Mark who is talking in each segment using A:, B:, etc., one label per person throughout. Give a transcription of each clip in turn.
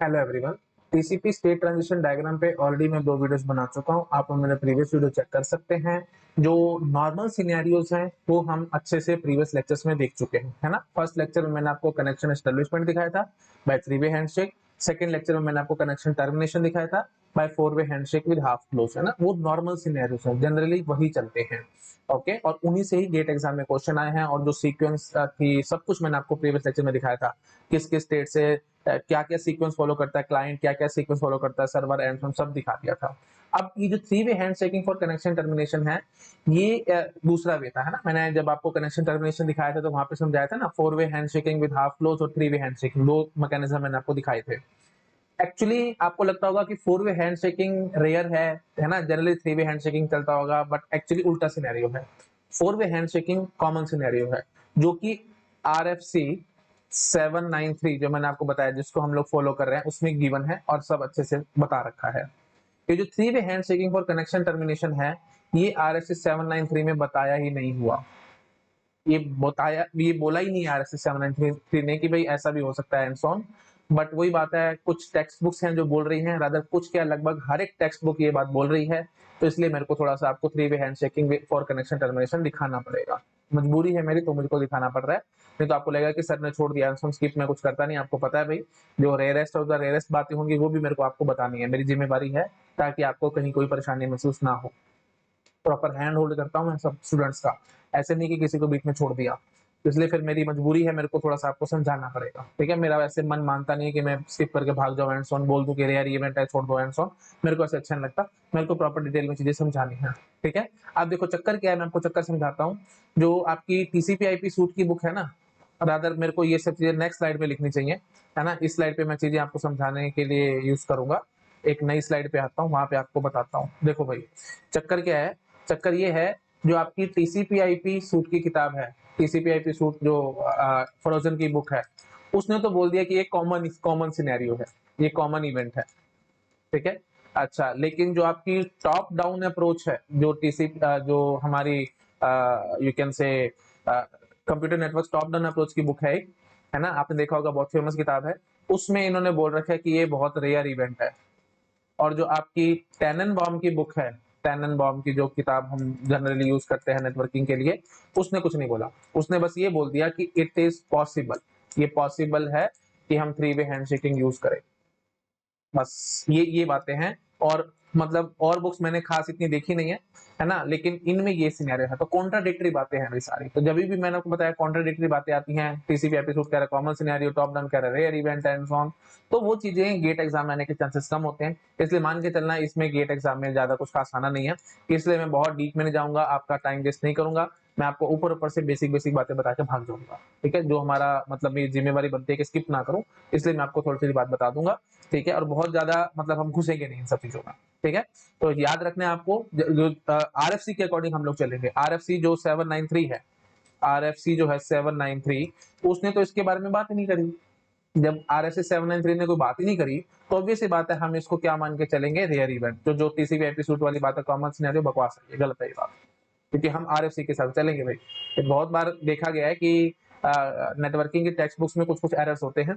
A: Hello everyone. TCP state transition diagram पे already मैं 2 videos बना चुका हूं। आप मेरे प्रीवियस वीडियो चेक कर सकते हैं। जो नॉर्मल सिनेरियोज हैं वो हम अच्छे से प्रीवियस लेक्चर्स में देख चुके हैं, है ना। फर्स्ट लेक्चर में मैंने आपको कनेक्शन एस्टेब्लिशमेंट दिखाया था by 3 way handshake. Second lecture में मैंने आपको कनेक्शन टर्मिनेशन दिखाया था by 4 way handshake with half close, है ना। वो नॉर्मल सिनेरियोज हैं, जनरली वही चलते हैं। ओके, और उन्हीं से ही गेट एग्जाम में क्वेश्चन आए हैं। और जो सीक्वेंस थी सब कुछ मैंने आपको प्रीवियस लेक्चर में दिखाया था, किस किस स्टेट से क्या क्या सीक्वेंस फॉलो करता है क्लाइंट, क्या क्या सीक्वेंस फॉलो करता है सर्वर, एंड सब दिखा दिया था। अब ये जो 3 way hand shaking for connection termination है, ये दूसरा वे था, है ना। मैंने जब आपको कनेक्शन टर्मिनेशन दिखाया था तो वहां पे समझाया था ना, 4 way hand shaking with half close और 3 वे हैंड शेकिंग, दो मैकेनिज्म मैंने आपको दिखाए थे। एक्चुअली आपको लगता होगा कि 4 वे हैंड शेकिंग रेयर है ना। जनरली 3 वे हैंड शेकिंग चलता होगा, बट एक्चुअली उल्टा सिनेरियो है। 4 way hand shaking common scenario है, जो कि RFC 793 जो मैंने आपको बताया, जिसको हम लोग फॉलो कर रहे हैं, उसमें गिवन है और सब अच्छे से बता रखा है। ये जो 3 way hand shaking for connection termination है, ये RFC 793 में बताया ही नहीं हुआ। ये बोला ही नहीं RFC 793 ने कि भाई ऐसा भी हो सकता है एंड सो ऑन। बट वही बात है, कुछ टेक्स्ट बुक्स हैं जो बोल रही हैं, रादर कुछ क्या लगभग हर एक टेक्स्ट बुक ये बात बोल रही है। तो इसलिए मेरे को थोड़ा सा आपको 3 way hand shaking for connection termination दिखाना पड़ेगा। मजबूरी है मेरी, तो मुझको दिखाना पड़ रहा है। नहीं तो आपको लगेगा कि सर ने छोड़ दिया, स्किप में कुछ करता नहीं। आपको पता है भाई, जो रेयरेस्ट और द रेयरेस्ट बातें होंगी वो भी मेरे को आपको बतानी है, मेरी जिम्मेवारी है, ताकि आपको कहीं कोई परेशानी महसूस ना हो। प्रॉपर हैंड होल्ड करता हूँ मैं सब स्टूडेंट्स का, ऐसे नहीं कि किसी को बीच में छोड़ दिया। तो इसलिए फिर मेरी मजबूरी है, मेरे को थोड़ा सा आपको समझाना पड़ेगा, ठीक है। मेरा वैसे मन मानता नहीं है कि मैं स्किप करके भाग जाऊँ एंड सोन, बोल दूं कि यार ये इवेंट है छोड़ दो एंड सोन। मेरे को ऐसे अच्छा नहीं लगता, मेरे को प्रॉपर डिटेल में चीजें समझानी है, ठीक है। आप देखो चक्कर क्या है, मैं आपको चक्कर समझाता हूँ। जो आपकी TCP IP सूट की बुक है ना, रादर मेरे को ये सब चीजें नेक्स्ट स्लाइड पे लिखनी चाहिए, है ना। इस स्लाइड पे मैं चीजें आपको समझाने के लिए यूज करूंगा। एक नई स्लाइड पे आता हूँ, वहां पे आपको बताता हूँ। देखो भाई, चक्कर क्या है, चक्कर ये है, जो आपकी TCP IP सूट की किताब है, TCP IP सूट जो फ्रोजन की बुक है, उसने तो बोल दिया कि ये कॉमन कॉमन सिनेरियो है, ये कॉमन इवेंट है, ठीक है। अच्छा, लेकिन जो आपकी टॉप डाउन अप्रोच है, जो जो हमारी यू कैन से computer network top down approach की बुक है ना, आपने देखा होगा, बहुत फेमस किताब है। उसमें इन्होंने बोल रखा है कि ये बहुत रेयर इवेंट है। और जो आपकी टेननबाउम की बुक है, टेननबाउम की जो किताब हम जनरली यूज करते हैं नेटवर्किंग के लिए, उसने कुछ नहीं बोला। उसने बस ये बोल दिया कि इट इज पॉसिबल, ये पॉसिबल है कि हम 3 वे हैंडशेकिंग यूज करें। बस ये बातें हैं। और मतलब और बुक्स मैंने खास इतनी देखी नहीं है ना, लेकिन इनमें ये सिनेरियो है। तो कॉन्ट्राडिक्टरी बातें हैं भाई सारी। तो जब भी मैंने आपको बताया कॉन्ट्राडिक्टरी बातें आती हैं, TCP एपिसोड कह रहा है कॉमन सिनेरियो, टॉप डाउन कह रहा है rare event and so on, तो वो चीजें गेट एग्जाम में आने के चांसेस कम होते हैं। इसलिए मान के चलना इसमें गेट एग्जाम में ज्यादा कुछ खास आना नहीं है। इसलिए मैं बहुत डीप में नहीं जाऊंगा, आपका टाइम वेस्ट नहीं करूंगा। मैं आपको ऊपर ऊपर से बेसिक बेसिक बातें बता के भाग जाऊंगा, ठीक है। जो हमारा मतलब मेरी जिम्मेवारी बनती है कि स्किप ना करूं, इसलिए मैं आपको थोड़ी सी बात बता दूंगा, ठीक है। और बहुत ज्यादा मतलब हम घुसेंगे नहीं इन सब चीजों में, ठीक है। तो याद रखना है आपको, जो RFC के अकॉर्डिंग हम लोग चलेंगे। RFC जो 793 है, RFC जो है 793, उसने तो इसके बारे में बात ही नहीं करी। जब RFC 793 ने कोई बात ही नहीं करी, तो ऑब्वियस सी बात है हम इसको क्या मान के चलेंगे, रेयर इवेंट। जो TCP एपिसोड वाली बात है, कॉमन सिनेरियो, बकवास है, ये गलत है ये बात। क्योंकि हम RFC के साथ चलेंगे भाई। ये बहुत बार देखा गया है कि नेटवर्किंग की टेक्स्ट बुक्स में कुछ कुछ एरर्स होते हैं,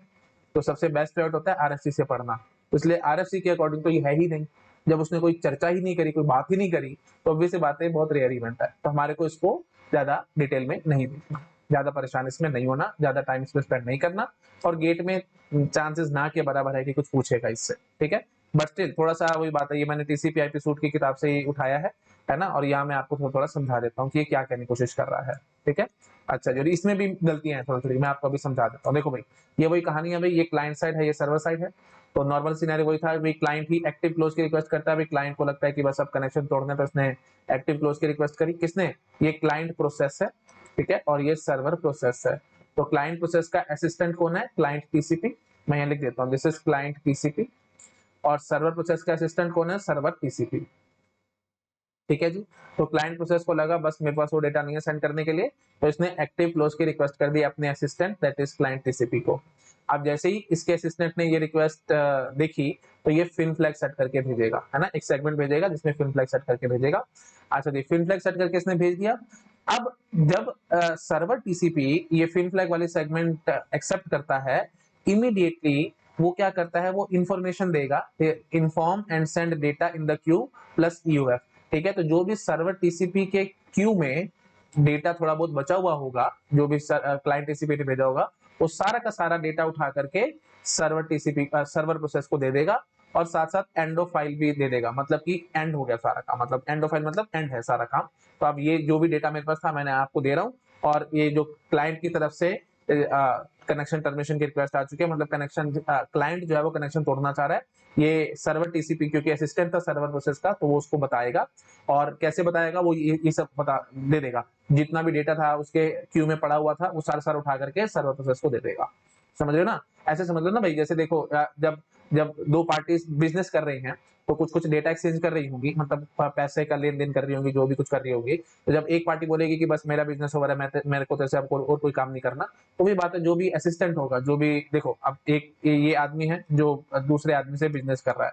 A: तो सबसे बेस्ट वेट होता है RFC से पढ़ना। तो इसलिए RFC के अकॉर्डिंग तो ये है ही नहीं। जब उसने कोई चर्चा ही नहीं करी, कोई बात ही नहीं करी, तो ऑब्वियस सी बात है बहुत रेयर इवेंट है। तो हमारे को इसको ज्यादा डिटेल में नहीं देखना, ज्यादा परेशान इसमें नहीं होना, ज्यादा टाइम इसमें स्पेंड नहीं करना। और गेट में चांसेस ना के बराबर है कि कुछ पूछेगा इससे, ठीक है। बट स्टिल थोड़ा सा वही बात है, ये मैंने TCP IP सूट की किताब से ही उठाया है ना। और यहाँ मैं आपको थोड़ा समझा देता हूँ कि ये क्या कहने की कोशिश कर रहा है, ठीक है। अच्छा, जो इसमें भी गलतियां हैं थोड़ी थोड़ी, मैं आपको अभी समझा देता हूँ। देखो भाई, ये वही कहानी है भाई, ये क्लाइंट साइड है, ये सर्वर साइड है। तो नॉर्मल सिनेरियो वही था भाई, क्लाइंट ही एक्टिव क्लोज की रिक्वेस्ट करता है भाई। क्लाइंट को लगता है कि बस अब कनेक्शन तोड़ने पर उसने एक्टिव क्लोज की रिक्वेस्ट करी। किसने? ये क्लाइंट प्रोसेस है, ठीक है, और ये सर्वर प्रोसेस है। तो क्लाइंट प्रोसेस का असिस्टेंट कौन है? Client TCP। मैं यहाँ लिख देता हूँ, दिस इज क्लाइंट TCP। और सर्वर प्रोसेस का असिस्टेंट कौन है? सर्वर TCP, ठीक है जी। तो क्लाइंट प्रोसेस को लगा बस मेरे पास वो डेटा नहीं है सेंड करने के लिए, तो इसने एक्टिव क्लोज की रिक्वेस्ट कर दी अपने assistant, that is client TCP को। अब जैसे ही इसके असिस्टेंट ने ये रिक्वेस्ट देखी, तो ये फिन फ्लैग सेट करके भेजेगा, है ना। एक सेगमेंट भेजेगा जिसमें फिन फ्लैग सेट करके भेजेगा। अच्छा जी, फिन फ्लैग सेट करके इसने भेज दिया। अब जब सर्वर TCP ये फिन फ्लैग वाली सेगमेंट एक्सेप्ट करता है, इमीडिएटली वो क्या करता है, वो इंफॉर्मेशन देगा, inform and send data in the queue plus EUF. ठीक है, तो जो भी सर्वर टीसीपी के क्यू में डेटा थोड़ा बहुत बचा हुआ होगा, जो भी क्लाइंट टीसीपी ने भेजा होगा, वो सारा का सारा डेटा उठा करके सर्वर टीसीपी सर्वर प्रोसेस को दे देगा, और साथ साथ एंड ऑफ फाइल भी दे देगा, मतलब कि एंड हो गया सारा काम, मतलब एंड ऑफ फाइल मतलब एंड है सारा काम। तो अब ये जो भी डेटा मेरे पास था मैंने आपको दे रहा हूँ, और ये जो क्लाइंट की तरफ से कनेक्शन टर्मिनेशन की रिक्वेस्ट आ चुकी है, मतलब कनेक्शन क्लाइंट जो है वो कनेक्शन तोड़ना चाह रहा है, ये सर्वर टीसीपी क्योंकि असिस्टेंट था सर्वर प्रोसेस का, तो वो उसको बताएगा, और कैसे बताएगा वो ये सब बता दे देगा, जितना भी डेटा था उसके क्यू में पड़ा हुआ था वो सारा सारा उठा करके सर्वर प्रोसेस को दे देगा। समझ रहे हो ना, ऐसे समझ लो ना भाई, जैसे देखो जब जब दो पार्टीज बिजनेस कर रही हैं तो कुछ कुछ डेटा एक्सचेंज कर रही होंगी, मतलब पैसे का लेन देन कर रही होंगी, जो भी कुछ कर रही होगी, तो जब एक पार्टी बोलेगी कि बस मेरा बिजनेस हो रहा है, मेरे को तेरे और कोई काम नहीं करना, तो वही बात है, जो भी असिस्टेंट होगा, जो भी देखो अब एक ये आदमी है जो दूसरे आदमी से बिजनेस कर रहा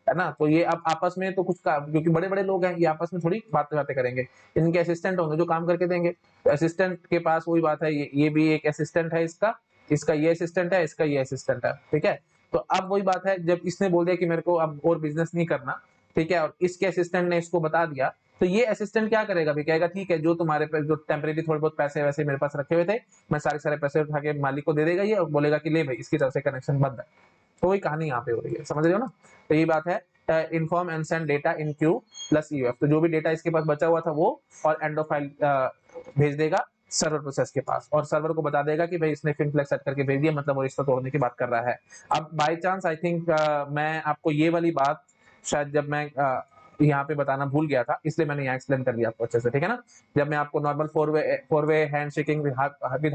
A: है ना, तो ये अब आपस में तो कुछ क्योंकि बड़े बड़े लोग हैं, ये आपस में थोड़ी बातें बातें करेंगे, इनके असिस्टेंट होंगे जो काम करके देंगे, तो असिस्टेंट के पास वही बात है, ये भी एक असिस्टेंट है इसका, इसका ये असिस्टेंट है, इसका ये असिस्टेंट है, ठीक है। तो अब वही बात है, जब इसने बोल दिया कि मेरे को अब और बिजनेस नहीं करना, ठीक है, और इसके असिस्टेंट ने इसको बता दिया, तो ये असिस्टेंट क्या करेगा भी, कहेगा ठीक है, जो तुम्हारे पे जो टेम्परेरी थोड़े बहुत पैसे वैसे मेरे पास रखे हुए थे, मैं सारे सारे पैसे उठा के मालिक को दे देगा ये, और बोलेगा कि ले भाई इसकी तरफ से कनेक्शन बंद है। तो वही कहानी यहाँ पे हो रही है, समझ रहे हो ना। तो ये बात है, inform and send data in Q plus UF, तो जो भी डेटा इसके पास बचा हुआ था वो, और एंड ऑफ फाइल भेज देगा सर्वर प्रोसेस के पास, और सर्वर को बता देगा कि भाई इसने फिनफ्लेक्स सेट करके भेज दिया, मतलब वो रिश्ता तोड़ने की बात कर रहा है। अब बाय चांस आई थिंक मैं आपको ये वाली बात शायद जब मैं यहाँ पे बताना भूल गया था, इसलिए मैंने यहाँ एक्सप्लेन कर दिया आपको अच्छे से, ठीक है ना। जब मैं आपको normal four way hand shaking with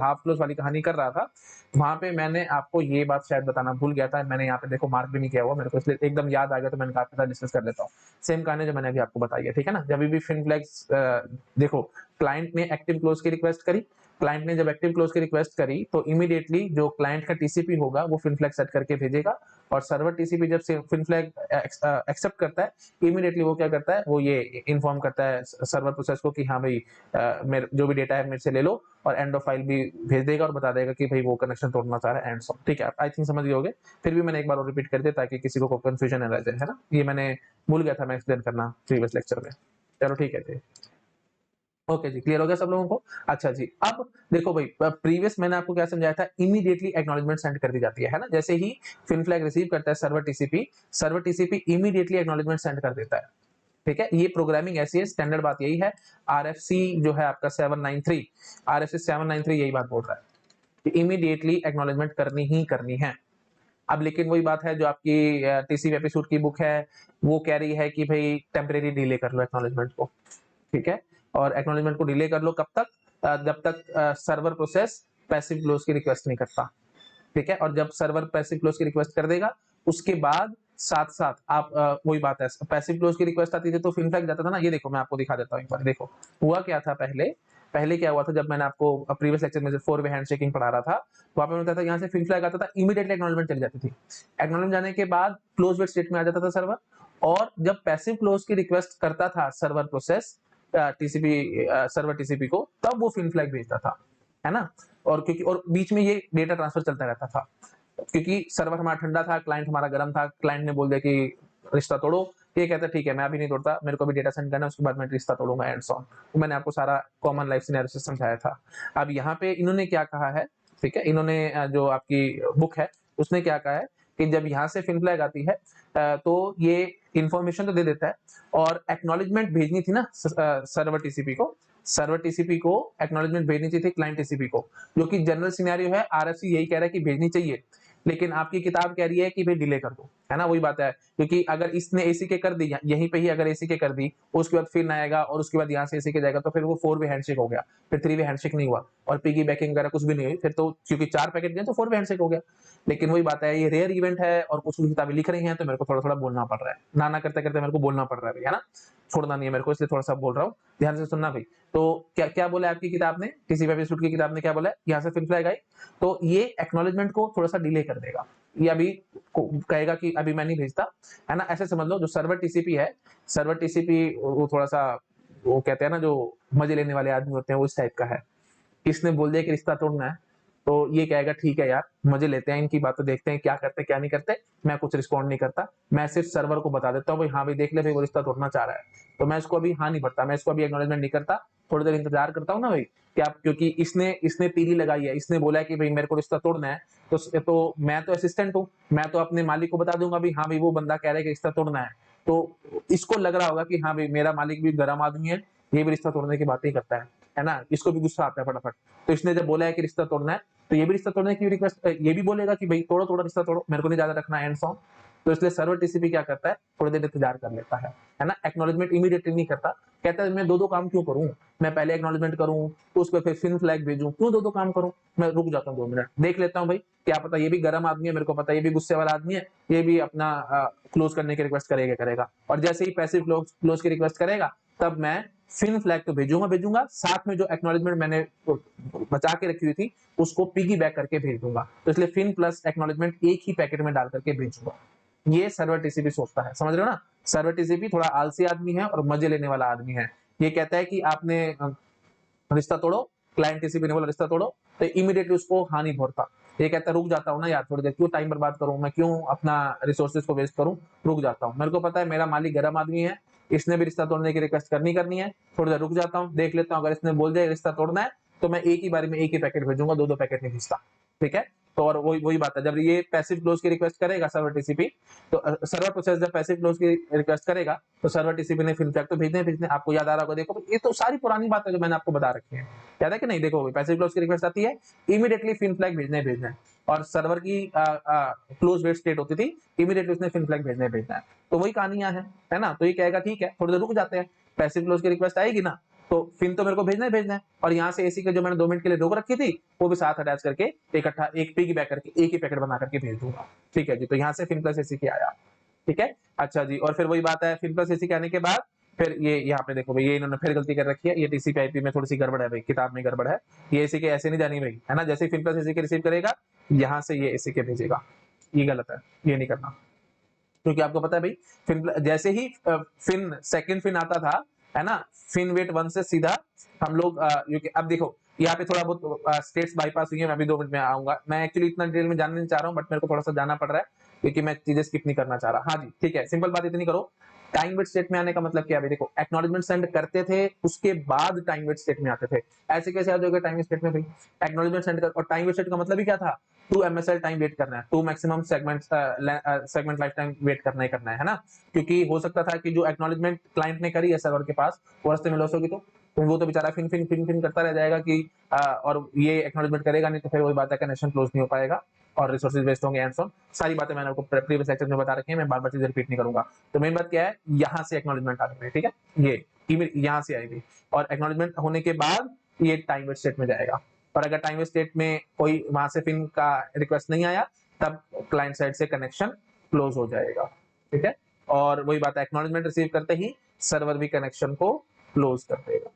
A: half close वाली कहानी कर रहा था, वहां पे मैंने आपको ये बात शायद बताना भूल गया था, मैंने यहाँ पे देखो मार्क भी नहीं किया हुआ मेरे को, इसलिए एकदम याद आ गया, तो मैंने आपके साथ डिस्कस कर लेता हूँ। सेम कहानी जो मैंने अभी आपको बताई है, ठीक है ना। जब भी फिनफ्लेक्स देखो, क्लाइंट ने एक्टिव क्लोज की रिक्वेस्ट करी, क्लाइंट ने जब एक्टिव क्लोज की रिक्वेस्ट करी, तो इमीडिएटली जो क्लाइंट का टीसीपी होगा वो फिनफ्लैग सेट करके भेजेगा, और सर्वर टीसीपी जब फिनफ्लैग एक्सेप्ट करता है, इमीडिएटली वो क्या करता है, वो ये इन्फॉर्म करता है सर्वर प्रोसेस को कि हाँ भाई जो भी डेटा है मेरे से ले लो, और एंड ऑफ फाइल भी भेज देगा, और बता देगा कि भाई वो कनेक्शन तोड़ना चाह रहा है, एंड सो, ठीक है। आई थिंक समझ गए होगे, फिर भी मैंने एक बार और रिपीट कर दिया ताकि किसी को कंफ्यूजन न रह जाए, है ना। ये मैंने भूल गया था मैं एक्सप्लेन करना प्रीवियस लेक्चर में। चलो ठीक है जी, ओके जी, क्लियर हो गया सब लोगों को। अच्छा जी, अब देखो भाई, प्रीवियस मैंने आपको क्या समझाया था, इमीडिएटली एक्नॉलेजमेंट सेंड कर दी जाती है ना, जैसे ही फिनफ्लैग रिसीव करता है server TCP immediately acknowledgement send कर देता है, ठीक है। ये प्रोग्रामिंग ऐसी है, स्टैंडर्ड बात यही है, आरएफसी जो है आपका 793, आरएफसी 793 यही बात बोल रहा है कि इमीडिएटली एक्नॉलेजमेंट करनी ही करनी है। अब लेकिन वही बात है, जो आपकी टीसीपी एपिसोड की बुक है वो कह रही है कि भाई टेम्परेरी डिले कर लो एक्नॉलेजमेंट को, ठीक है, और एक्नॉलेजमेंट को डिले कर लो कब तक, जब तक सर्वर प्रोसेस पैसिव क्लोज की रिक्वेस्ट नहीं करता, ठीक है। और जब सर्वर पैसिव क्लोज की रिक्वेस्ट कर देगा, उसके बाद साथ साथ आप वही बात है, पैसिव क्लोज की रिक्वेस्ट आती थी तो फिनफ्लैग जाता था ना, ये देखो मैं आपको दिखा देता हूँ एक बार, देखो हुआ क्या था पहले, पहले क्या हुआ था, जब मैंने आपको प्रीवियस लेक्चर में फोर वे हैंडशेकिंग पढ़ा रहा था, वहां पे होता था यहाँ से फिनफ्लैग आता था, इमीडिएटली एक्नॉलेजमेंट चली जाती थी, एक्नॉलेजमेंट जाने के बाद क्लोज वेट स्टेट में आ जाता था सर्वर, और जब पैसिव क्लोज की रिक्वेस्ट करता था server process TCP server TCP को, तब वो फिनफ्लैग भेजता था, है ना। और क्योंकि और बीच में ये डेटा ट्रांसफर चलता रहता था, क्योंकि सर्वर हमारा ठंडा था, क्लाइंट हमारा गर्म था, क्लाइंट ने बोल दिया कि रिश्ता तोड़ो, ये कहता ठीक है मैं अभी नहीं तोड़ता, मेरे को भी डेटा सेंड करना है, उसके बाद मैं रिश्ता तोड़ूंगा, एंड सो ऑन। तो मैंने आपको सारा कॉमन लाइफ सिनेरियो से समझाया था। अब यहाँ पे इन्होंने क्या कहा है, ठीक है, इन्होंने जो आपकी बुक है उसने क्या कहा है कि जब यहाँ से फिनफ्लैग आती है तो ये इंफॉर्मेशन तो दे देता है, और एक्नॉलेजमेंट भेजनी थी ना सर्वर टीसीपी को एक्नॉलेजमेंट भेजनी चाहिए थी क्लाइंट टीसीपी को, जो कि जनरल सिनेरियो है, आरएफसी यही कह रहा है कि भेजनी चाहिए, लेकिन आपकी किताब कह रही है कि भाई डिले कर दो, है ना, वही बात है, क्योंकि अगर इसने एसी के कर दी यहीं पे ही, अगर एसी के कर दी उसके बाद फिर ना आएगा, और उसके बाद यहाँ से एसी के जाएगा, तो फिर वो फोर वे हैंडशेक हो गया, फिर थ्री वे हैंडशेक नहीं हुआ, और पिगी बैकिंग वगैरह कुछ भी नहीं हुई, फिर तो क्योंकि 4 पैकेट गए तो फोर वे हैंडशेक हो गया। लेकिन वही बात है, ये रेयर इवेंट है, और कुछ किताबें लिख रही हैं, तो मेरे को थोड़ा थोड़ा बोलना पड़ रहा है, ना करते करते मेरे को बोलना पड़ रहा है, है ना, छोड़ना नहीं है मेरे को, इसलिए थोड़ा सा बोल रहा हूँ, ध्यान से सुनना भाई। तो क्या क्या बोला आपकी किताब ने, किसी भी एपिसोड की किताब ने क्या बोला है, यहाँ से फिनफ्लैग आई तो ये एक्नॉलेजमेंट को थोड़ा सा डिले कर देगा, ये अभी कहेगा कि अभी मैं नहीं भेजता, है ना, ऐसे समझ लो। जो सर्वर टीसीपी है, सर्वर टीसीपी वो थोड़ा सा, वो कहते हैं ना जो मजे लेने वाले आदमी होते हैं, वो इस टाइप का है, इसने बोल दिया कि रिश्ता तोड़ना है, तो ये कहेगा ठीक है यार, मजे लेते हैं इनकी बातें, देखते हैं क्या करते हैं क्या नहीं करते, मैं कुछ रिस्पॉन्ड नहीं करता, मैं सिर्फ सर्वर को बता देता हूँ भाई हाँ भाई देख ले भाई वो रिश्ता तोड़ना चाह रहा है, तो मैं इसको अभी हाँ नहीं भरता, मैं इसको अभी एक्नॉलेजमेंट नहीं करता, थोड़ी देर इंतजार करता हूँ ना भाई, क्या क्योंकि इसने इसने तीली लगाई है, इसने बोला है कि भाई मेरे को रिश्ता तोड़ना है, तो मैं तो असिस्टेंट हूँ, मैं तो अपने मालिक को बता दूंगा भाई हाँ भाई वो बंदा कह रहा है कि रिश्ता तोड़ना है, तो इसको लग रहा होगा कि हाँ भाई मेरा मालिक भी गर्म आदमी है, ये भी रिश्ता तोड़ने की बातें ही करता है ना, इसको भी गुस्सा आता है फटाफट, तो इसने जब बोला है कि रिश्ता तोड़ना है, तो ये भी रिश्ता तोड़ने की रिक्वेस्ट, ये भी बोलेगा कि भाई तोड़ो तोड़ो रिश्ता तोड़ो, मेरे को नहीं ज्यादा रखना एंड सॉन्ग, तो इसलिए सर्वर टीसीपी क्या करता है, थोड़ी देर इंतजार कर लेता है ना, एक्नॉलेजमेंट इमीडिएटली नहीं करता, कहता है मैं दो दो काम क्यों करूं, मैं पहले एक्नॉलेजमेंट करूं तो उस पर फिर फिन फ्लैग भेजूं, क्यों दो दो काम करूं, मैं रुक जाता हूं 2 मिनट, देख लेता हूं भाई, क्या पता ये भी गर्म आदमी है, मेरे को पता ये भी गुस्से वाला आदमी है, ये भी अपना क्लोज करने की रिक्वेस्ट करेगा, और जैसे ही पैसिव क्लोज की रिक्वेस्ट करेगा, तब मैं फिन फ्लैग तो भेजूंगा, साथ में जो एक्नॉलेजमेंट मैंने बचा के रखी हुई थी उसको पिगी बैक करके भेज दूंगा, तो इसलिए फिन प्लस एक्नॉलेजमेंट एक ही पैकेट में डाल करके भेजूंगा, ये सर्वर टीसीपी सोचता है, समझ रहे हो ना, सर्वर टीसीपी थोड़ा आलसी आदमी है और मजे लेने वाला आदमी है, ये कहता है कि आपने रिश्ता तोड़ो, क्लाइंट टीसीपी ने बोला रिश्ता तोड़ो, तो इमीडिएटली उसको हाँ नहीं भरता, ये कहता है रुक जाता हूँ ना यार थोड़ी देर, क्यों टाइम बर्बाद करूं, मैं क्यों अपना रिसोर्सेज को वेस्ट करूं, रुक जाता हूँ, मेरे को पता है मेरा मालिक गर्म आदमी है, इसने भी रिश्ता तोड़ने की रिक्वेस्ट करनी है, थोड़ी देर रुक जाता हूँ, देख लेता हूँ, अगर इसने बोल दिया रिश्ता तोड़ना है तो मैं एक ही बारी में एक ही पैकेट भेजूंगा, दो दो पैकेट नहीं भेजता, ठीक है, तो और वही वही बात है, जब ये पैसिव क्लोज की रिक्वेस्ट करेगा सर्वर टीसीपी, तो सर्वर प्रोसेस जब पैसिव क्लोज की रिक्वेस्ट करेगा तो सर्वर टीसीपी ने फिन फ्लैग तो भेजने, आपको याद आ रहा होगा, देखो ये तो सारी पुरानी बात है जो मैंने आपको बता रखी है, याद है कि नहीं, देखो पैसिव क्लोज की रिक्वेस्ट आती है, इमीडिएटली फिन फ्लैग भेजना है, और सर्वर की क्लोज वेट स्टेट होती थी, इमीडिएटली उसने फिन फ्लैग भेजना है, तो वही कहानियां है ना, तो ये कहेगा ठीक है थोड़ी देर रुक जाते हैं, पैसिव क्लोज की रिक्वेस्ट आएगी ना, तो फिन तो मेरे को भेजना है, और यहाँ से एसी के जो मैंने 2 मिनट के लिए रोक रखी थी वो भी साथ अटैच करके इकट्ठा एक पिगी बैक करके एक ही पैकेट बना करके भेज दूंगा, ठीक है जी, तो यहाँ से फिन प्लस एसी की आया, ठीक है, अच्छा जी, और फिर वही बात है, फिन प्लस एसी के आने के बाद फिर ये यहाँ पे देखो भाई, ये इन्होंने फिर गलती कर रखी है, ये टीसीपी आईपी में थोड़ी सी गड़बड़ है भाई, किताब में गड़बड़ है, ये एसी के ऐसे नहीं जानी भाई, है ना, जैसे फिन प्लस एसी के रिसीव करेगा यहाँ से ये एसी के भेजेगा, ये गलत है, ये नहीं करना, क्योंकि आपको पता है भाई फिन जैसे ही फिन सेकंड फिन आता था, है ना, फिन वेट 1 से सीधा हम लोग अब देखो यहाँ पे थोड़ा बहुत स्टेट्स बाईपास हुई है, मैं भी 2 मिनट में आऊंगा, मैं एक्चुअली इतना डिटेल में जानना नहीं चाह रहा हूँ, बट मेरे को थोड़ा सा जाना पड़ रहा है क्योंकि मैं चीजें स्किप नहीं करना चाह रहा, हाँ जी ठीक है, सिंपल बात इतनी करो, टाइम वेट स्टेट में आने का मतलब क्या है, देखो एक्नॉलेजमेंट सेंड करते थे उसके बाद टाइम वेट स्टेट में आते थे, ऐसे कैसे आ जाओगे टाइम वेट स्टेट में भाई, एक्नॉलेजमेंट सेंड कर, और टाइम वेट स्टेट का मतलब ही क्या था, 2 MSL टाइम वेट करना है, 2 maximum segment life time wait करना है ना, क्योंकि हो सकता था कि जो एक्नॉलेजमेंट क्लाइंट ने करी है सर्वर के पास वो रास्ते में लॉस होगी, तो वो तो बेचारा फिन करता रह जाएगा कि और ये एक्नॉलेजमेंट करेगा नहीं, तो फिर वही बात है कनेक्शन क्लोज नहीं हो पाएगा और रिसोर्सेज वेस्ट होंगे एंड सो, सारी बातें मैंने आपको प्रीवियस लेक्चर में बता रखी है, मैं बार बार चीजें रिपीट नहीं करूंगा, तो मेन बात क्या है, यहाँ से एक्नॉलेजमेंट आ रही है, ठीक है, ये ईमेल यहाँ से आएगी, और एक्नॉलेजमेंट होने के बाद ये टाइम वेट स्टेट में जाएगा, और अगर टाइम वेट स्टेट में कोई वहां से फिन का रिक्वेस्ट नहीं आया तब क्लाइंट साइड से कनेक्शन क्लोज हो जाएगा, ठीक है, और वही बात है एक्नॉलेजमेंट रिसीव करते ही सर्वर भी कनेक्शन को क्लोज कर देगा,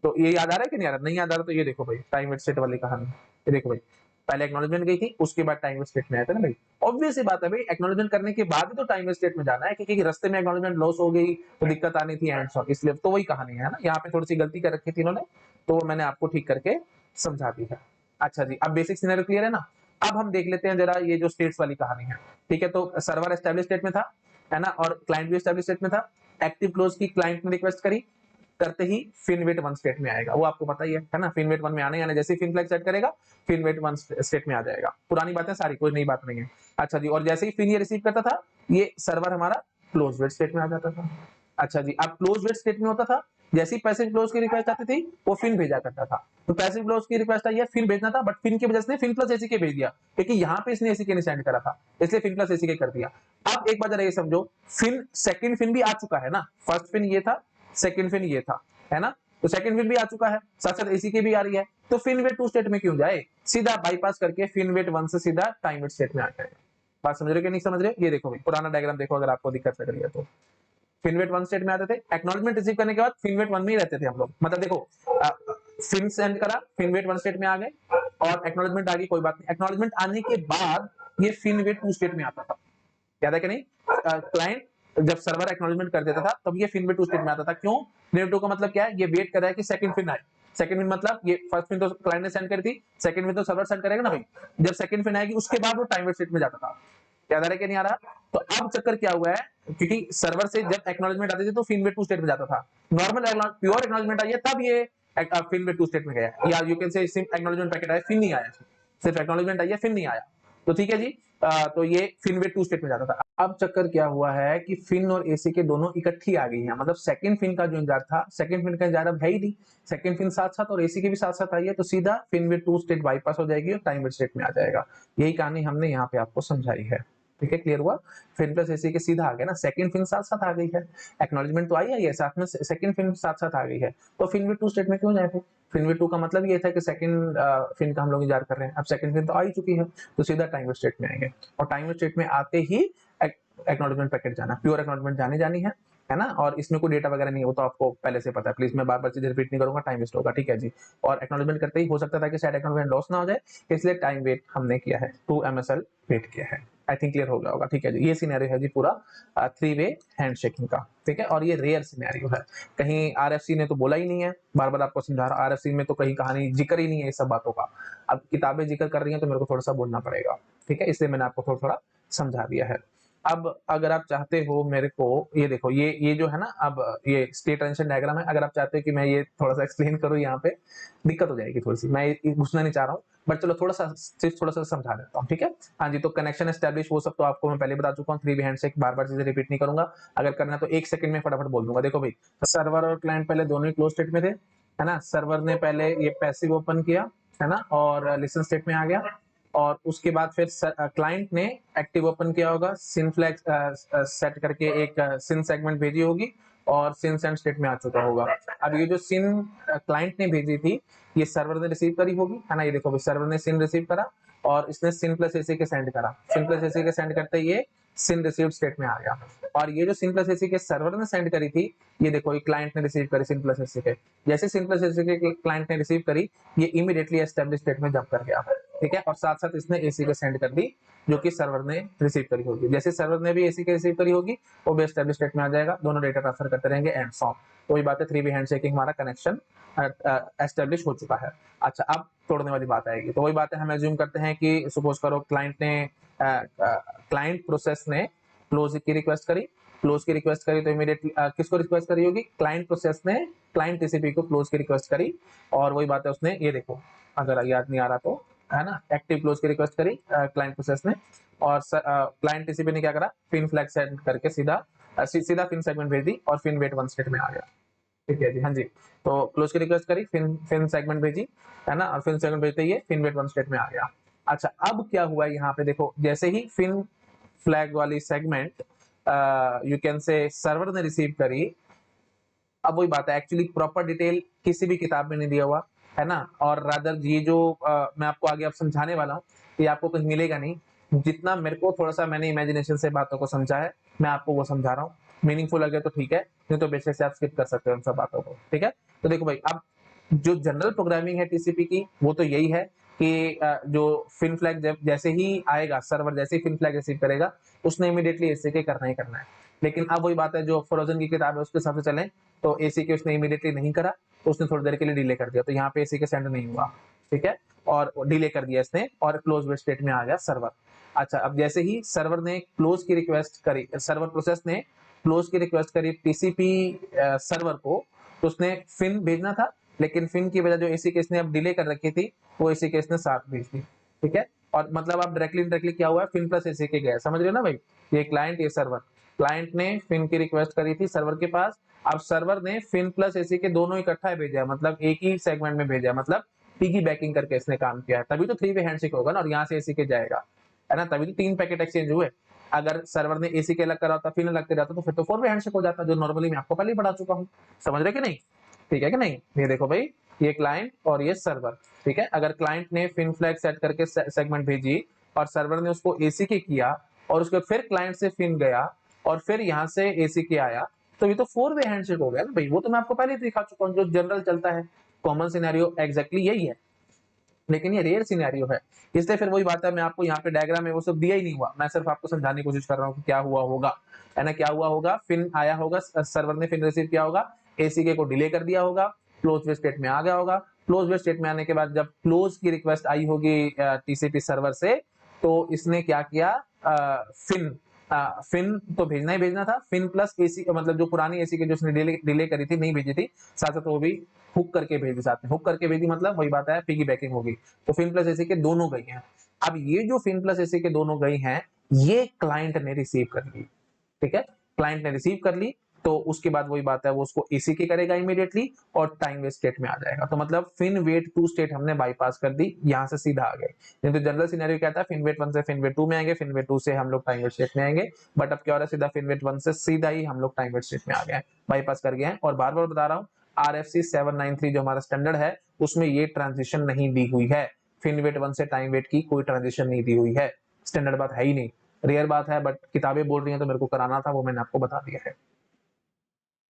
A: तो ये याद आ रहा है कि नहीं आ रहा, नहीं याद आ रहा तो ये देखो भाई टाइम वेट स्टेट वाली कहानी, ये देखो भाई पहले एक्नॉलेजमेंट गई थी उसके बाद टाइम वेट स्टेट में आया था ना भाई, ऑब्वियस सी बात है भाई एक्नॉलेजमेंट करने के बाद ही तो टाइम वेट स्टेट में जाना है, क्योंकि रास्ते में एक्नॉलेजमेंट लॉस हो गई तो दिक्कत आनी थी एंड सो, इसलिए तो वही कहानी है ना, यहाँ पे थोड़ी सी गलती कर रखी थी इन्होंने, तो मैंने आपको ठीक करके समझा दी है, अच्छा जी, अब बेसिक सिनेरियो क्लियर है ना, अब हम देख लेते हैं जरा ये जो स्टेट्स वाली कहानी है, ठीक है, तो सर्वर एस्टेब्लिश स्टेट में था, है ना, और क्लाइंट भी एस्टेब्लिश स्टेट में था, एक्टिव क्लोज की क्लाइंट ने रिक्वेस्ट करी, करते ही फिनवेट 1 स्टेट में आएगा, वो आपको पता ही है ना, फिनवेट 1 में आने यानी जैसे ही फिन फ्लैग सेट करेगा फिनवेट 1 स्टेट में आ जाएगा, पुरानी बातें सारी, कोई नई बात नहीं है, अच्छा जी, और जैसे ही फिन ये रिसीव करता था ये सर्वर हमारा क्लोज वेट स्टेट में आ जाता था, अच्छा जी, अब क्लोज वेट स्टेट में होता था, जैसी पैसिव क्लोज की रिक्वेस्ट आती थी वो फिन भेजा करता था, तो पैसिव क्लोज की रिक्वेस्ट आई है फिन भेजना था, बट फिन की वजह से फिन प्लस एसी के भेज दिया, क्योंकि यहाँ पे इसने एसी के नहीं सेंड करा था, इसलिए फिन प्लस एसी के कर दिया, अब एक बार जरा ये समझो, फिन सेकंड फिन भी आ चुका है ना, फर्स्ट फिन ये था, सेकंड फिन ये था, है ना, तो सेकंड फिन भी आ चुका है, साथ साथ एसी की भी आ रही है, तो फिन वेट 2 स्टेट में क्यों जाए, सीधा बाईपास करके फिन वेट 1 से सीधा टाइम वेट स्टेट में आ जाएगा, बात समझ रहे हो कि नहीं समझ रहे हो, ये देखो भाई पुराना डायग्राम देखो अगर आपको दिक्कत लग रही है तो, फिनवेट 1 स्टेट में आते थे, एक्नॉलेजमेंट रिसीव करने के बाद फिनवेट 1 में ही रहते थे हम लोग, मतलब देखो फिन सेंड करा फिनवेट 1 स्टेट में आ गए और एक्नॉलेजमेंट आ गई, कोई बात नहीं, एक्नॉलेजमेंट आने के बाद ये फिनवेट 2 स्टेट में आता था, याद है कि नहीं, क्लाइंट जब सर्वर एक्नॉलेजमेंट कर देता था तब ये फिनवेट 2 स्टेट में आता था, क्यों, नेव 2 का मतलब क्या है, ये वेट कर रहा है कि सेकंड फिन आए, सेकंड फिन मतलब ये फर्स्ट फिन तो क्लाइंट ने सेंड करी थी, सेकंड फिन तो सर्वर सेंड करेगा ना भाई। जब सेकंड फिन आएगी उसके बाद वो टाइम वेट स्टेट में जाता था। याद आ रहा है कि नहीं आ रहा? तो अब चक्कर क्या हुआ है, क्योंकि सर्वर से जब एक्नॉलेजमेंट आती थी तो फिन वेट टू स्टेट में जाता था। नॉर्मल प्योर एक्नॉलेजमेंट आई है तब ये फिन वेट टू स्टेट में गया, या यू कैन से सिर्फ एक्नॉलेजमेंट पैकेट आया, फिन नहीं आया, सिर्फ एक्नॉलेजमेंट आई है, फिन नहीं आया। तो ठीक है जी, तो ये फिन वेट टू स्टेट में जाता था। अब चक्कर क्या हुआ है कि फिन और एसी के दोनों इकट्ठी आ गई हैं, मतलब सेकंड फिन का जो इंतजार था, सेकंड फिन का इंतजार अब है ही नहीं, सेकंड फिन साथ साथ और एसी के भी साथ साथ आई है, तो सीधा FIN wait two state bypass हो जाएगी और टाइम वेट स्टेट में आ जाएगा। यही कहानी हमने यहाँ पे आपको समझाई है। ठीक है, क्लियर हुआ? फिन प्लस एसी के सीधा आ गया ना, सेकंड फिन साथ साथ आ गई है, एक्नॉलेजमेंट तो आई है, साथ में सेकंड फिन साथ साथ आ गई है, तो फिन वेट टू स्टेट में क्यों जाए? फिर फिन वेट टू का मतलब ये था कि सेकंड फिन का हम लोग इंतजार कर रहे हैं, अब सेकंड फिन तो आ ही चुकी है, तो सीधा टाइम वेट स्टेट में आएंगे, और टाइम वेट स्टेट में आते ही एक्नॉलेजमेंट पैकेट जाना, प्योर एक्नॉलेजमेंट जानी है ना, और इसमें कोई डेटा वगैरह नहीं है, वो तो आपको पहले से पता है, प्लीज मैं बार-बार चीजें रिपीट नहीं करूंगा, टाइम वेस्ट होगा, ठीक है जी। और एक्नॉलेजमेंट करते ही हो सकता था कि शायद एक्नॉलेजमेंट लॉस ना हो जाए, इसलिए टाइम वेट हमने किया है, 2 MSL वेट किया है। आई थिंक क्लियर हो गया होगा, ठीक है जी। ये सिनेरियो है जी पूरा 3 वे हैंडशेकिंग का, ठीक है, और ये रेयर सिनेरियो है, कहीं आरएफसी ने तो बोला ही नहीं है, बार-बार आपको समझा रहा, आरएफसी में तो कहीं कहानी जिक्र ही नहीं है इस सब बातों का। अब किताबें जिक्र कर रही हैं तो मेरे को थोड़ा-सा बोलना पड़ेगा, ठीक है, इसलिए मैंने आपको थोड़ा-थोड़ा समझा दिया है। अब अगर आप चाहते हो मेरे को, ये देखो, ये जो है ना, अब ये स्टेट ट्रांजिशन डायग्राम है, अगर आप चाहते हो कि मैं ये थोड़ा-सा एक्सप्लेन करूँ यहाँ पे, दिक्कत हो जाएगी थोड़ी-सी, मैं ये घुसना नहीं चाह रहा हूँ, बट चलो थोड़ा-सा सिर्फ थोड़ा-सा समझा देता हूँ, ठीक है? हाँ जी, तो कनेक्शन एस्टेब्लिश वो सब तो आपको मैं पहले बता चुका हूँ, 3 वे हैंडशेक, बार-बार चीज़ें रिपीट नहीं करूँगा, अगर करना है तो 1 सेकंड में फटाफट बोल दूँगा। देखो भाई, सर्वर और क्लाइंट पहले दोनों ही क्लोज़ स्टेट में थे, है ना? सर्वर ने पहले ये पैसिव ओपन किया, है ना? और लिसन स्टेट में आ गया, और उसके बाद फिर क्लाइंट ने एक्टिव ओपन किया होगा, सिन फ्लैग सेट करके एक सिन सेगमेंट भेजी होगी, और सिन सेंड स्टेट में आ चुका होगा। अब ये जो सिन क्लाइंट ने भेजी थी, ये सर्वर ने रिसीव करी होगी, है ना? ये देखो, सर्वर ने सिन रिसीव करा और इसने सिन प्लस एसी के सेंड करा, सिन प्लस एसी के सेंड करते ये सिन रिसीव स्टेट में आ गया, और ये जो सिन प्लस एसी के सर्वर ने सेंड करी थी, ये देखो, ये क्लाइंट ने रिसीव करी सिन प्लस एसी के, जैसे सिन प्लस एसी के क्लाइंट ने रिसीव करी, ये इमीडिएटली एस्टेब्लिश स्टेट में जंप कर गया, ठीक है, और साथ साथ इसने एसी को सेंड कर दी जो कि सर्वर ने रिसीव करी होगी, जैसे सर्वर ने भी एसी के रिसीव करी होगी, वो भी एस्टेब्लिश स्टेट में आ जाएगा, दोनों डेटा ट्रांसफर करते रहेंगे एंड सो ऑन। तो वही बात है, 3 वे हैंडशेकिंग हमारा कनेक्शन एस्टेब्लिश हो चुका है। अच्छा, अब तोड़ने वाली बात आएगी, तो वही बात है, हम एज्यूम करते हैं कि सपोज करो क्लाइंट प्रोसेस ने क्लोज की रिक्वेस्ट करी, क्लोज की रिक्वेस्ट करी तो इमीडिएटली किसको रिक्वेस्ट करी होगी? क्लाइंट प्रोसेस ने क्लाइंट टीसीपी को क्लोज की रिक्वेस्ट करी, और वही बात है, उसने, ये देखो, अगर याद नहीं आ रहा तो, है ना, एक्टिव क्लोज की रिक्वेस्ट करी क्लाइंट प्रोसेस ने, और क्लाइंट टीसीपी ने क्या करा? फिन फ्लैग सेट करके सीधा फिन सेगमेंट भेज दी, और फिन वेट 1 स्टेट में आ गया, ठीक है जी। हाँ जी, तो क्लोज की रिक्वेस्ट करी, फिन सेगमेंट भेजी, है ना, और फिन सेगमेंट भेजते ही फिन वेट 1 स्टेट में आ गया। अच्छा, अब क्या हुआ यहाँ पे देखो, जैसे ही फिन फ्लैग वाली सेगमेंट यू कैन से सर्वर ने रिसीव करी, अब वही बात है, एक्चुअली प्रॉपर डिटेल किसी भी किताब में नहीं दिया हुआ, है ना, और रादर ये जो मैं आपको आगे अब समझाने वाला हूँ, ये आपको कहीं मिलेगा नहीं, जितना मेरे को थोड़ा सा मैंने इमेजिनेशन से बातों को समझा है, मैं आपको वो समझा रहा हूँ, मीनिंगफुल लगे तो ठीक है, नहीं तो बेशक से आप स्किप कर सकते हो उन सब बातों को, ठीक है। तो देखो भाई, अब जो जनरल प्रोग्रामिंग है टीसीपी की, वो तो यही है कि जो फिन फ्लैग जैसे ही आएगा, सर्वर जैसे ही फिन फ्लैग रिसीव करेगा, उसने इमीडिएटली एसीके करना ही करना है। लेकिन अब वही बात है, जो फ्रोजन की किताब है उसके हिसाब से चलें, तो एसीके उसने इमीडिएटली नहीं करा, तो उसने थोड़ी देर के लिए डिले कर दिया, तो यहाँ पे एसीके सेंड नहीं हुआ, ठीक है, और डिले कर दिया इसने, और क्लोज वेट स्टेट में आ गया सर्वर। अच्छा, अब जैसे ही सर्वर ने क्लोज की रिक्वेस्ट करी, सर्वर प्रोसेस ने क्लोज की रिक्वेस्ट करी टीसीपी सर्वर को, तो उसने फिन भेजना था, लेकिन फिन की वजह जो एसी केस ने अब डिले कर रखी थी, वो एसी केस ने साथ भेज दी, ठीक है, और मतलब आप डायरेक्टली क्या हुआ है, फिन प्लस एसी के गया, समझ रहे हो ना भाई, ये क्लाइंट, ये सर्वर, क्लाइंट ने फिन की रिक्वेस्ट करी थी सर्वर के पास, अब सर्वर ने फिन प्लस एसी के दोनों इकट्ठा भेजा, मतलब एक ही सेगमेंट में भेजा, मतलब पिगी बैकिंग करके इसने काम किया है, तभी तो 3 वे हैंडशेक होगा ना, और यहाँ से एसी के जाएगा, है ना, तभी तो 3 पैकेट एक्सचेंज हुए। अगर सर्वर ने एसी के अलग करा होता, फिन अलग करा होता, तो फिर तो 4 वे हैंडशेक हो जाता, जो नॉर्मली मैं आपको पहले ही बता चुका हूँ, समझ रहे कि नहीं? ठीक है कि नहीं? ये देखो भाई, ये क्लाइंट और ये सर्वर, ठीक है, अगर क्लाइंट ने फिन फ्लैग सेट करके सेगमेंट भेजी, और सर्वर ने उसको एसी के किया, और उसके फिर क्लाइंट से फिन गया, और फिर यहाँ से एसी के आया, तो ये तो 4 वे हैंडशेक हो गया ना भाई, वो तो मैं आपको पहले ही दिखा चुका हूँ, जो जनरल चलता है, कॉमन सिनेरियो एग्जैक्टली यही है, लेकिन ये रेयर सिनेरियो है, इसलिए फिर वही बात है, मैं आपको यहाँ पे डायग्राम में वो सब दिया ही नहीं हुआ, मैं सिर्फ आपको समझाने की कोशिश कर रहा हूँ कि क्या हुआ होगा, है ना, क्या हुआ होगा, फिन आया होगा, सर्वर ने फिन रिसीव किया होगा, एसीके को डिले कर दिया होगा, क्लोज वेट स्टेट में आ गया होगा। क्लोज वेट स्टेट में आने के बाद जब क्लोज की रिक्वेस्ट आई होगी टीसीपी सर्वर से, तो इसने क्या किया, फिन तो भेजना ही भेजना था, फिन प्लस एसी, मतलब जो पुरानी एसी के जो उसने डिले करी थी, नहीं भेजी थी, साथ साथ वो भी हुक करके भेजी, साथ में हुक करके भेजी, मतलब वही बात है, पिगी बैकिंग होगी। तो फिन प्लस एसी के दोनों गई हैं। अब ये जो फिन प्लस एसी के दोनों गई हैं, ये क्लाइंट ने रिसीव कर ली, ठीक है, क्लाइंट ने रिसीव कर ली, तो उसके बाद वही बात है, वो उसको एसी के करेगा इमीडिएटली और टाइम वेट स्टेट में आ जाएगा। तो मतलब फिन वेट 2 स्टेट हमने बाईपास कर दी, यहां से सीधा आ गए। नहीं तो जनरल सिनेरियो क्या था, फिन वेट 1 से फिन वेट 2 में आएंगे, फिन वेट 2 से हम लोग टाइम वेट स्टेट में आएंगे, बट अब क्या हो रहा है, सीधा फिन वेट 1 से सीधा ही हम लोग टाइम वेट स्टेट में आ गए, बाईपास कर गए हैं। और बार बार बता रहा हूँ, RFC 793 जो हमारा स्टैंडर्ड है, उसमें ये ट्रांजिशन नहीं दी हुई है, फिन वेट 1 से टाइम वेट की कोई ट्रांजिशन नहीं दी हुई है, स्टैंडर्ड बात है ही नहीं, रेयर बात है, बट किताबें बोल रही हैं तो मेरे को कराना था, वो मैंने आपको बता दिया है।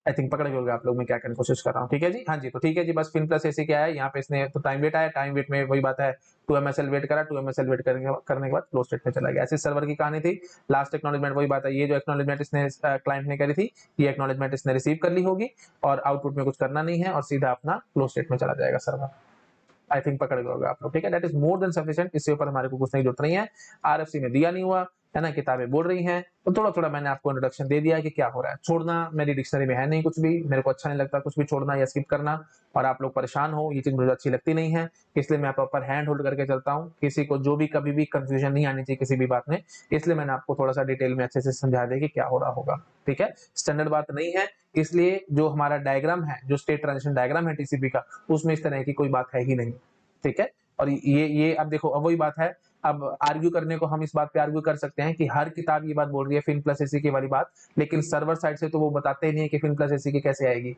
A: आई थिंक पकड़ गए होगे आप लोग, मैं क्या करने की कोशिश कर रहा हूँ, ठीक है जी, हाँ जी, तो ठीक है जी, बस फिन प्लस एसी क्या है, यहाँ पे इसने तो टाइम वेट आया, टाइम वेट में वही बात है, 2 MSL वेट करा, 2 MSL वेट करने के बाद क्लोज स्टेट में चला गया। ऐसे सर्वर की कहानी थी। लास्ट एक्नॉलेजमेंट वही बात है, ये जो एक्नॉलेजमेंट इसने क्लाइंट ने करी थी, ये एक्नॉलेजमेंट इसने रिसीव कर ली होगी और आउटपुट में कुछ करना नहीं है और सीधा अपना क्लोज स्टेट में चला जाएगा सर्वर। आई थिंक पकड़ गए होगे आप लोग, ठीक है, that is more than sufficient, इससे ऊपर हमारे को कुछ नहीं जरूरत नहीं है। RFC में दिया नहीं हुआ है ना, किताबें बोल रही हैं, तो थोड़ा थोड़ा मैंने आपको इंट्रोडक्शन दे दिया है कि क्या हो रहा है। छोड़ना मेरी डिक्शनरी में है नहीं कुछ भी, मेरे को अच्छा नहीं लगता कुछ भी छोड़ना या स्किप करना, और आप लोग परेशान हो, ये चीज मुझे अच्छी लगती नहीं है, इसलिए मैं प्रॉपर हैंड होल्ड करके चलता हूँ, किसी को जो भी कभी भी कंफ्यूजन नहीं आनी चाहिए किसी भी बात में, इसलिए मैंने आपको थोड़ा सा डिटेल में अच्छे से समझा दिया कि क्या हो रहा होगा, ठीक है, स्टैंडर्ड बात नहीं है, इसलिए जो हमारा डायग्राम है, जो स्टेट ट्रांजिशन डायग्राम है टीसीपी का, उसमें इस तरह की कोई बात है ही नहीं, ठीक है। और ये अब देखो, अब वही बात है, अब आर्ग्यू करने को हम इस बात पे आर्ग्यू कर सकते हैं कि हर किताब ये बात बोल रही है फिन प्लस एसी की वाली बात, लेकिन सर्वर साइड से तो वो बताते ही नहीं है कि फिन प्लस एसी की कैसे आएगी,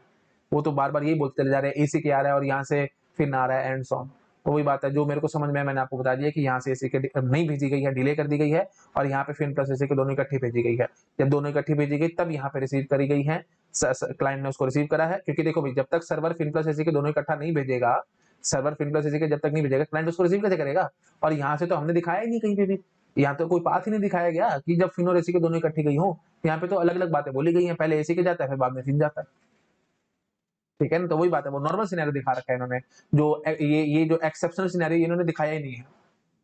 A: वो तो बार बार यही बोलते चले जा रहे हैं एसी के आ रहा है और यहाँ से फिन आ रहा है एंड सॉन। तो वही बात है, जो मेरे को समझ में मैंने आपको बता दिया कि यहाँ से एसी के नहीं भेजी गई है, डिले कर दी गई है, और यहाँ पे फिन प्लस एसी के दोनों इकट्ठी भेजी गई है। जब दोनों इकट्ठी भेजी गई तब यहाँ पे रिसीव करी गई है, क्लाइंट ने उसको रिसीव करा है, क्योंकि देखो भाई, जब तक सर्वर फिन प्लस एसी के दोनों इकट्ठा नहीं भेजेगा, सर्वर फिन प्लस एसी के जब तक नहीं भेजेगा, क्लाइंट उसको रिसीव कैसे करेगा। और यहाँ से तो हमने दिखाया ही नहीं कहीं पे भी, यहाँ तो कोई पाथ ही नहीं दिखाया गया कि जब फिन और एसी के दोनों इकट्ठी गई हो, यहाँ पे तो अलग अलग बातें बोली गई हैं, पहले एसी के जाता है फिर बाद में फिन जाता है, ठीक है ना। तो वही बात है, वो नॉर्मल सिनेरियो दिखा रखा है इन्होंने, जो ये जो एक्सेप्शनल सिनेरियो इन्होंने दिखाया ही नहीं है,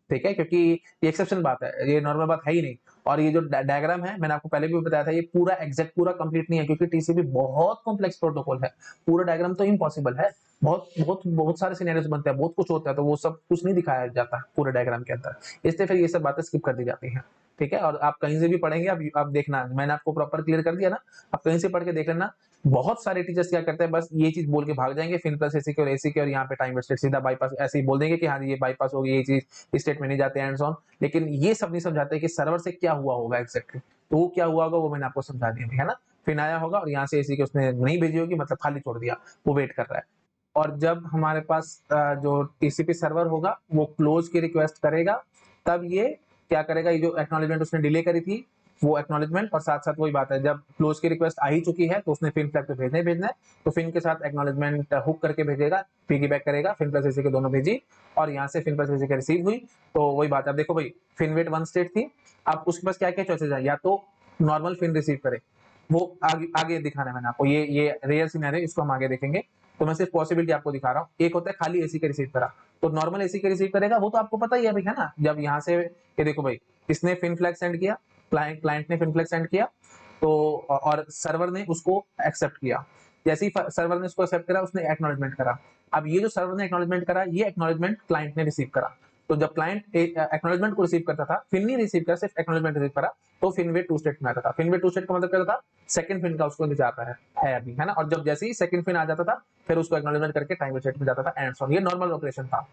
A: ठीक है, क्योंकि ये एक्सेप्शनल बात है, ये नॉर्मल बात है ही नहीं। और ये जो डायग्राम है, मैंने आपको पहले भी बताया था, ये पूरा एग्जैक्ट पूरा कंप्लीट नहीं है, क्योंकि टीसीपी बहुत कॉम्प्लेक्स प्रोटोकॉल है, पूरा डायग्राम तो इम्पॉसिबल है, बहुत बहुत बहुत सारे सिनेरियोस बनते हैं, बहुत कुछ होता है, तो वो सब कुछ नहीं दिखाया जाता पूरे डायग्राम के अंदर, इसलिए फिर ये सब बातें स्किप कर दी जाती हैं, ठीक है। और आप कहीं से भी पढ़ेंगे, अब देखना, मैंने आपको प्रॉपर क्लियर कर दिया ना, आप कहीं से पढ़ के देख लेना। बहुत सारे टीचर्स क्या करते हैं, बस ये चीज बोल के भाग जाएंगे, फिन प्लस एसी के और एसी के, और यहाँ पे टाइम वेस्टेड, सीधा बाईपास ऐसे ही बोल देंगे कि हाँ जी ये बाईपास होगी, ये चीज स्टेट में नहीं जाते एंड सॉन, लेकिन ये सब नहीं समझाते कि सर्वर से क्या हुआ होगा एग्जैक्टली, तो वो क्या हुआ होगा वो मैंने आपको समझा दिया है ना। फिर आया होगा और यहाँ से एसी के उसने नहीं भेजी होगी, मतलब खाली छोड़ दिया, वो वेट कर रहा है। और जब हमारे पास जो टीसीपी सर्वर होगा वो क्लोज की रिक्वेस्ट करेगा, तब ये क्या करेगा, ये जो एक्नॉलेजमेंट उसने डिले करी थी वो एक्नॉलेजमेंट, और साथ साथ वही बात है, जब क्लोज की रिक्वेस्ट आ ही चुकी है तो उसने फिन फ्लैग पे भेजना ही भेजना है, तो फिन के साथ एक्नॉलेजमेंट हुक करके भेजेगा, पिगीबैक करेगा, फिन प्लस एसी के दोनों भेजी, और यहाँ से फिन प्लस एसी के रिसीव हुई। तो वही बात है, अब देखो भाई, फिन वेट 1 स्टेट थी, अब उसके पास क्या क्या चॉइसेस है, या तो नॉर्मल फिन रिसीव करे, वो आगे आगे दिखाना है मैंने आपको, ये रेयर सिनेरियो, इसको हम आगे देखेंगे, तो मैं सिर्फ पॉसिबिलिटी आपको दिखा रहा हूँ। एक होता है खाली एसी के रिसीव करा, तो नॉर्मल एसी के रिसीव करेगा, वो तो आपको पता ही है भाई, है ना। जब यहाँ से ये देखो भाई, इसने फिन फ्लैग सेंड किया, क्लाइंट ने फिन फ्लैग सेंड किया, तो और सर्वर ने उसको एक्सेप्ट किया, जैसे ही सर्वर ने उसको एक्सेप्ट करा, उसने एक्नॉलेजमेंट करा। अब ये जो सर्वर ने एक्नॉलेजमेंट करा, ये एक्नॉलेजमेंट क्लाइंट ने रिसीव करा, तो जब क्लाइंट एक्नॉलेजमेंट को रिसीव करता था, फिन नहीं रिसीव करा, सिर्फ एक्नॉलेजमेंट रिसीव करा, तो फिनवे 2 स्टेट में आता था। फिनवे 2 स्टेट का मतलब क्या था, सेकंड फिन का उसको जाता है अभी, है ना। और जब जैसे ही सेकंड फिन आ जाता था, फिर उसको एक्नॉलेजमेंट करके टाइम स्टेट में जाता था एंड सो ऑन, ये नॉर्मल ऑपरेशन था।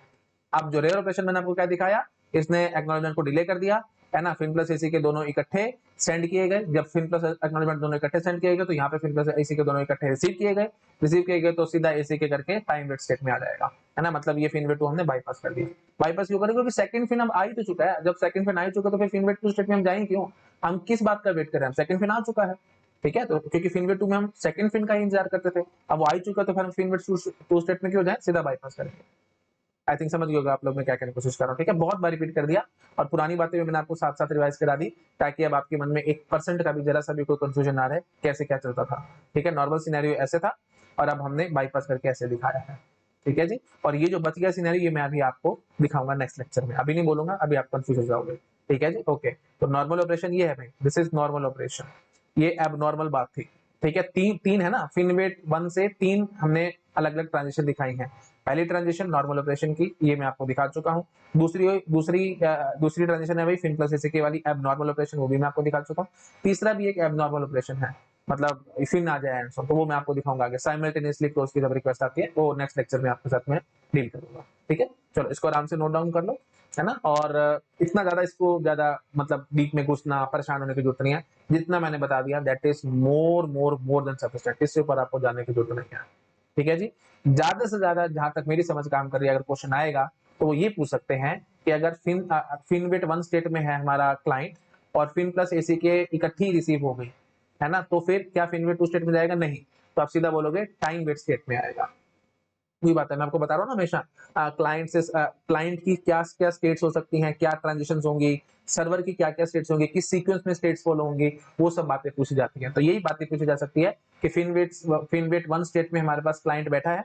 A: अब जो रेयर ऑपरेशन मैंने आपको क्या दिखाया, इसने एक्नॉलेजमेंट को डिले कर दिया, है ना, फिन प्लस एसी के दोनों इकट्ठे सेंड किए गए, जब फिन प्लस एक्नॉलेजमेंट दोनों इकट्ठे सेंड किए गए, तो यहाँ पे फिन प्लस एसी के दोनों इकट्ठे रिसीव किए गए, तो सीधा एसी के करके टाइम वेट स्टेट में आ जाएगा, है ना। मतलब ये फिन वेट 2 हमने बाईपास कर दिया। बाईपास क्यों करें, क्योंकि सेकंड फिन अब आ ही तो चुका है, जब सेकंड फिन आ ही चुका तो फिर फिन वेट 2 स्टेट में हम जाएंगे क्यों, हम किस बात का वेट कर रहे हैं, सेकंड फिन आ चुका है, ठीक है। तो क्योंकि फिन वेट 2 में हम सेकंड फिन का ही इंतजार करते थे, अब वो आ ही चुका, तो फिर हम फिन वेट 2 स्टेट में क्यों जाए, सीधा बाईपास करेंगे। आई थिंक समझ गए होगा आप लोग मैं क्या कहने की कोशिश कर रहा हूँ, ठीक है। बहुत बार रिपीट कर दिया, और पुरानी बातें भी मैंने आपको साथ साथ रिवाइज करा दी, ताकि अब आपके मन में 1% का भी जरा सा भी कोई कंफ्यूजन ना रहे कैसे क्या चलता था, ठीक है। नॉर्मल सिनेरियो ऐसे था, और अब हमने बाईपास करके ऐसे दिखाया है, ठीक है जी। और ये जो बच गया सिनेरियो ये मैं अभी आपको दिखाऊंगा नेक्स्ट लेक्चर में, अभी नहीं बोलूंगा, अभी आप कंफ्यूज हो जाओगे, ठीक है जी। ओके, तो नॉर्मल ऑपरेशन ये है भाई, दिस इज नॉर्मल ऑपरेशन, ये एबनॉर्मल बात थी, ठीक है। तीन तीन है ना, फिनवेट 1 से 3 हमने अलग अलग ट्रांजिशन दिखाई हैं। पहली ट्रांजिशन नॉर्मल ऑपरेशन की, ये मैं आपको दिखा चुका हूँ। दूसरी ट्रांजिशन है भाई फिन प्लस एसीके वाली एबनॉर्मल ऑपरेशन, वो भी मैं आपको दिखा चुका हूँ। तीसरा भी एक एबनॉर्मल ऑपरेशन है, मतलब फिन आ जाए एंड तो वो मैं आपको दिखाऊंगा आगे, साइमल्टेनियसली क्लोज की जब रिक्वेस्ट आती है वो नेक्स्ट लेक्चर में आपके साथ में डील करूंगा, ठीक है। चलो इसको आराम से नोट डाउन कर लो, है ना। और इतना ज्यादा इसको ज्यादा मतलब डीप में घुसना परेशान होने की जरूरत नहीं है, जितना मैंने बता दिया that is more than sufficient, इससे ऊपर आपको जाने की जरूरत नहीं है, ठीक है जी। ज्यादा से ज्यादा जहां तक मेरी समझ काम कर रही है, अगर क्वेश्चन आएगा तो वो ये पूछ सकते हैं कि अगर फिनवेट 1 स्टेट में है हमारा क्लाइंट और फिन प्लस एसी के इकट्ठी रिसीव हो गई, है ना, तो फिर क्या फिनवेट 2 स्टेट में जाएगा? नहीं, तो आप सीधा बोलोगे टाइम वेट स्टेट में आएगा। वही बात है, मैं आपको बता रहा हूँ ना हमेशा, क्लाइंट की क्या क्या स्टेट्स हो सकती हैं, क्या ट्रांजिशंस होंगी, सर्वर की क्या क्या स्टेट्स होंगी, किस सीक्वेंस में स्टेट्स फॉलो होंगी, वो सब बातें पूछी जाती हैं। तो यही बातें पूछी जा सकती है कि फिनवेट 1 स्टेट में हमारे पास क्लाइंट बैठा है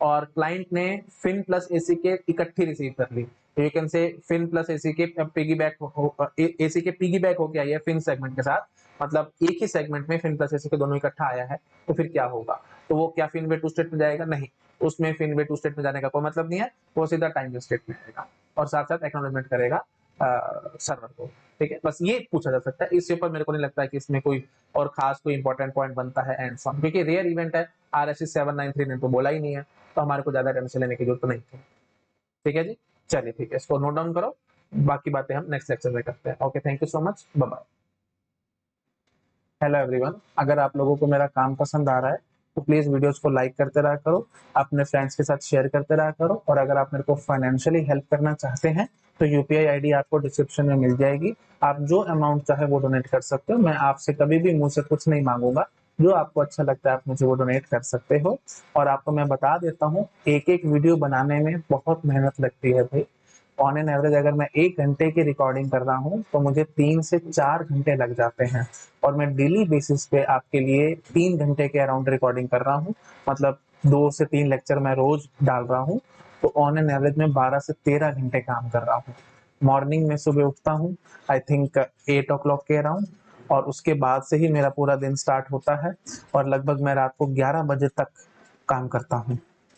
A: और क्लाइंट ने फिन प्लस एसी के इकट्ठी रिसीव कर ली, तो you can say FIN plus AC के एसी के पिगी बैक होके आई है फिन सेगमेंट के साथ, मतलब एक ही सेगमेंट में फिन प्लस एसी के दोनों इकट्ठा आया है, तो फिर क्या होगा? तो वो क्या फिनवेट 2 स्टेट में जाएगा? नहीं, उसमें फिनवेट 2 स्टेट में जाने का कोई मतलब नहीं है, वो सीधा टाइम वेट स्टेट में आएगा और साथ साथ एक्नॉलेजमेंट करेगा सर्वर को, ठीक है। बस ये पूछा जा सकता है, इसके ऊपर मेरे को नहीं लगता है कि इसमें कोई और खास कोई इंपॉर्टेंट पॉइंट बनता है एंड सॉन, क्योंकि रेयर इवेंट है, RSC 793 ने तो बोला ही नहीं है, तो हमारे को ज्यादा टेंशन लेने की जरूरत नहीं थी, ठीक है जी। चलिए ठीक है, इसको नोट डाउन करो, बाकी बातें हम नेक्स्ट लेक्चर में करते हैं। Okay, thank you so much, bye bye. Hello everyone, अगर आप लोगों को मेरा काम पसंद आ रहा है तो प्लीज वीडियोस को लाइक करते रहा करो, अपने फ्रेंड्स के साथ शेयर करते रहा करो, और अगर आप मेरे को फाइनेंशियली हेल्प करना चाहते हैं तो यूपीआई आईडी आपको डिस्क्रिप्शन में मिल जाएगी, आप जो अमाउंट चाहे वो डोनेट कर सकते हो, मैं आपसे कभी भी मुंह से कुछ नहीं मांगूंगा, जो आपको अच्छा लगता है आप मुझे वो डोनेट कर सकते हो। और आपको मैं बता देता हूँ, एक एक वीडियो बनाने में बहुत मेहनत लगती है भाई, ऑन एन एवरेज अगर मैं 1 घंटे की रिकॉर्डिंग कर रहा हूँ तो मुझे 3 से 4 घंटे लग जाते हैं, और मैं डेली बेसिस पे आपके लिए 3 घंटे के अराउंड रिकॉर्डिंग कर रहा हूँ, मतलब 2 से 3 लेक्चर मैं रोज डाल रहा हूँ, तो ऑन एन एवरेज में 12 से 13 घंटे काम कर रहा हूँ। मॉर्निंग में सुबह उठता हूँ आई थिंक 8 o'clock के अराउंड, और उसके बाद से ही मेरा पूरा दिन स्टार्ट होता है, और लगभग मैं रात को 11 बजे तक काम करता हूँ,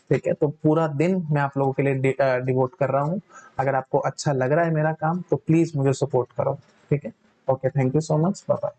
A: ठीक है। तो पूरा दिन मैं आप लोगों के लिए डिवोट कर रहा हूँ, अगर आपको अच्छा लग रहा है मेरा काम तो प्लीज मुझे सपोर्ट करो, ठीक है। Okay, thank you so much, bye bye.